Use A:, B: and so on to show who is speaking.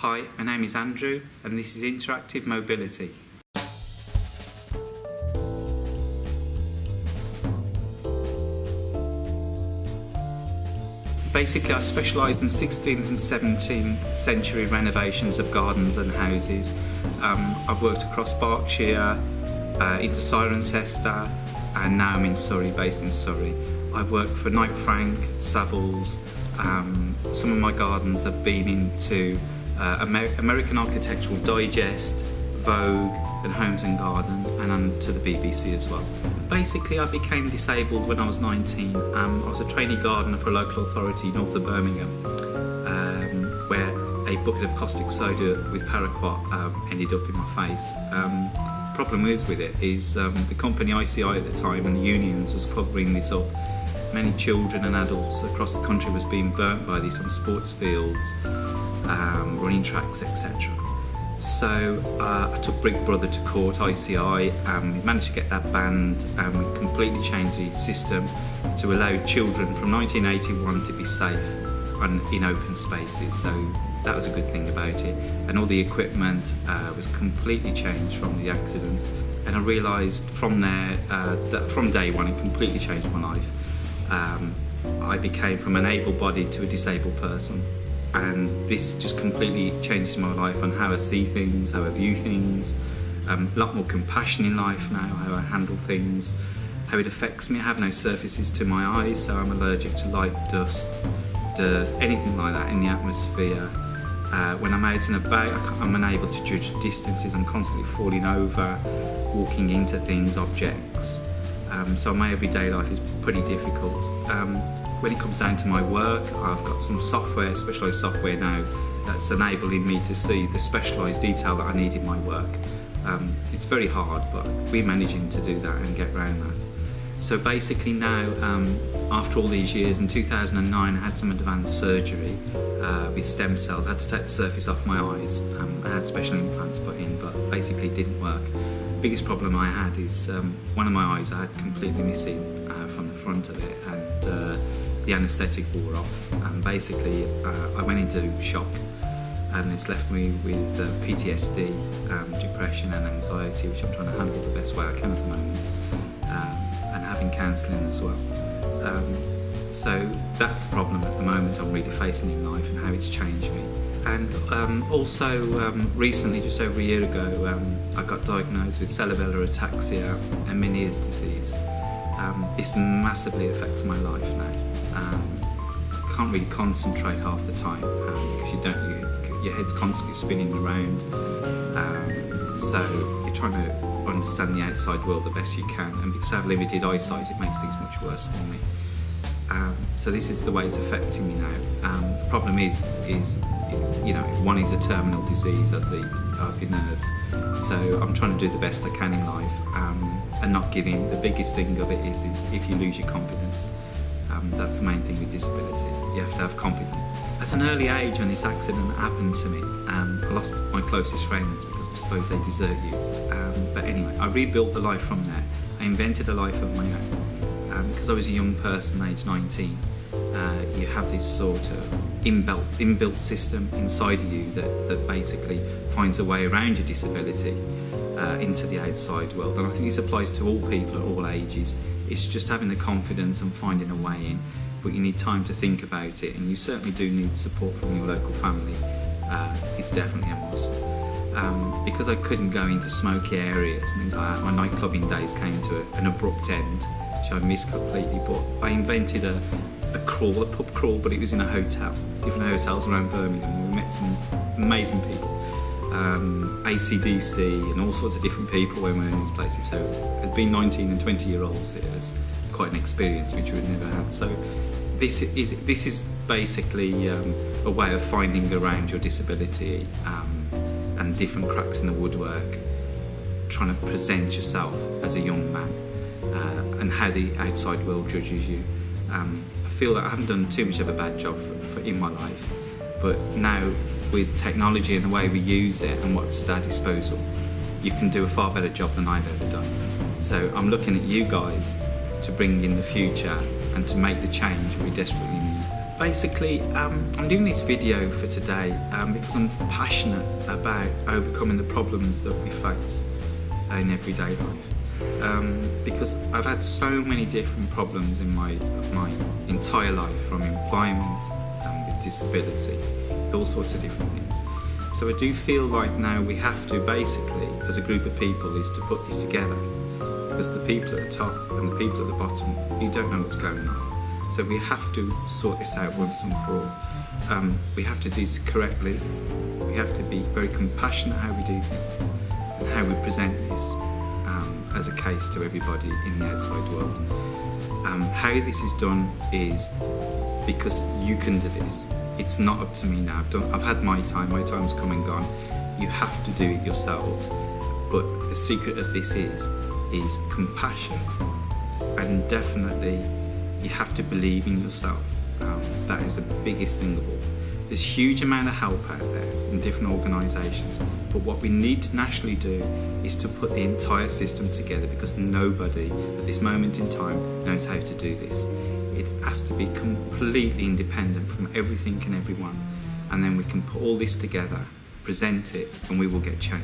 A: Hi, my name is Andrew and this is Interactive Mobility. Basically, I specialise in 16th and 17th century renovations of gardens and houses. I've worked across Berkshire, into Cirencester, and now I'm in Surrey, based in Surrey. I've worked for Knight Frank, Savills. Some of my gardens have been into American Architectural Digest, Vogue and Homes and Garden, and onto the BBC as well. Basically, I became disabled when I was 19. I was a trainee gardener for a local authority north of Birmingham, where a bucket of caustic soda with paraquat ended up in my face. Problem is with it is the company ICI at the time and the unions was covering this up. Many children and adults across the country was being burnt by this on sports fields, running tracks, etc. So I took Big Brother to court, ICI, and we managed to get that banned, and we completely changed the system to allow children from 1981 to be safe in open spaces. So that was a good thing about it, and all the equipment was completely changed from the accidents. And I realised from there that from day one it completely changed my life. I became from an able-bodied to a disabled person, and this just completely changes my life on how I see things, how I view things, a lot more compassion in life now, how I handle things, how it affects me. I have no surfaces to my eyes, so I'm allergic to light, dust, dirt, anything like that in the atmosphere. When I'm out and about, I'm unable to judge distances. I'm constantly falling over, walking into things, objects. So my everyday life is pretty difficult. When it comes down to my work, I've got some software, specialised software now, that's enabling me to see the specialised detail that I need in my work. It's very hard, but we're managing to do that and get around that. So basically now, after all these years, in 2009 I had some advanced surgery with stem cells. I had to take the surface off my eyes. I had special implants put in, but basically it didn't work. The biggest problem I had is one of my eyes I had completely missing from the front of it, and the anaesthetic wore off. And basically I went into shock, and it's left me with PTSD, depression and anxiety, which I'm trying to handle the best way I can at the moment, and having counselling as well. So that's the problem at the moment I'm really facing in life and how it's changed me. And also recently, just over a year ago, I got diagnosed with cerebellar ataxia and Meniere's disease. This massively affects my life now. I can't really concentrate half the time because your head's constantly spinning around. So you're trying to understand the outside world the best you can, and because I have limited eyesight, it makes things much worse for me. So this is the way it's affecting me now. The problem is one is a terminal disease of your nerves. So I'm trying to do the best I can in life and not give in. The biggest thing of it is if you lose your confidence. That's the main thing with disability. You have to have confidence. At an early age, when this accident happened to me, I lost my closest friends because I suppose they desert you. But anyway, I rebuilt the life from there. I invented a life of my own. Because I was a young person, age 19, you have this sort of inbuilt system inside of you that basically finds a way around your disability into the outside world. And I think this applies to all people at all ages. It's just having the confidence and finding a way in, but you need time to think about it, and you certainly do need support from your local family. It's definitely a must. Because I couldn't go into smoky areas and things like that, my nightclubbing days came to an abrupt end, which I missed completely, but I invented a pub crawl, but it was in a hotel, different hotels around Birmingham. We met some amazing people, AC/DC and all sorts of different people when we were in these places. So at being 19 and 20-year-olds, it was quite an experience which we'd never had. So this is basically a way of finding around your disability and different cracks in the woodwork, trying to present yourself as a young man, and how the outside world judges you. I feel that I haven't done too much of a bad job in my life, but now with technology and the way we use it and what's at our disposal, you can do a far better job than I've ever done. So I'm looking at you guys to bring in the future and to make the change we desperately need. Basically, I'm doing this video for today because I'm passionate about overcoming the problems that we face in everyday life. Because I've had so many different problems in my entire life, from employment with disability, all sorts of different things. So I do feel like now we have to basically, as a group of people, is to put this together, because the people at the top and the people at the bottom, you don't know what's going on. So we have to sort this out once and for all. We have to do this correctly. We have to be very compassionate how we do things and how we present this as a case to everybody in the outside world. How this is done is because you can do this. It's not up to me now. I've had my time's come and gone. You have to do it yourselves. But the secret of this is compassion, and definitely you have to believe in yourself. That is the biggest thing of all. There's a huge amount of help out there in different organisations, but what we need to nationally do is to put the entire system together, because nobody at this moment in time knows how to do this. It has to be completely independent from everything and everyone, and then we can put all this together, present it, and we will get change.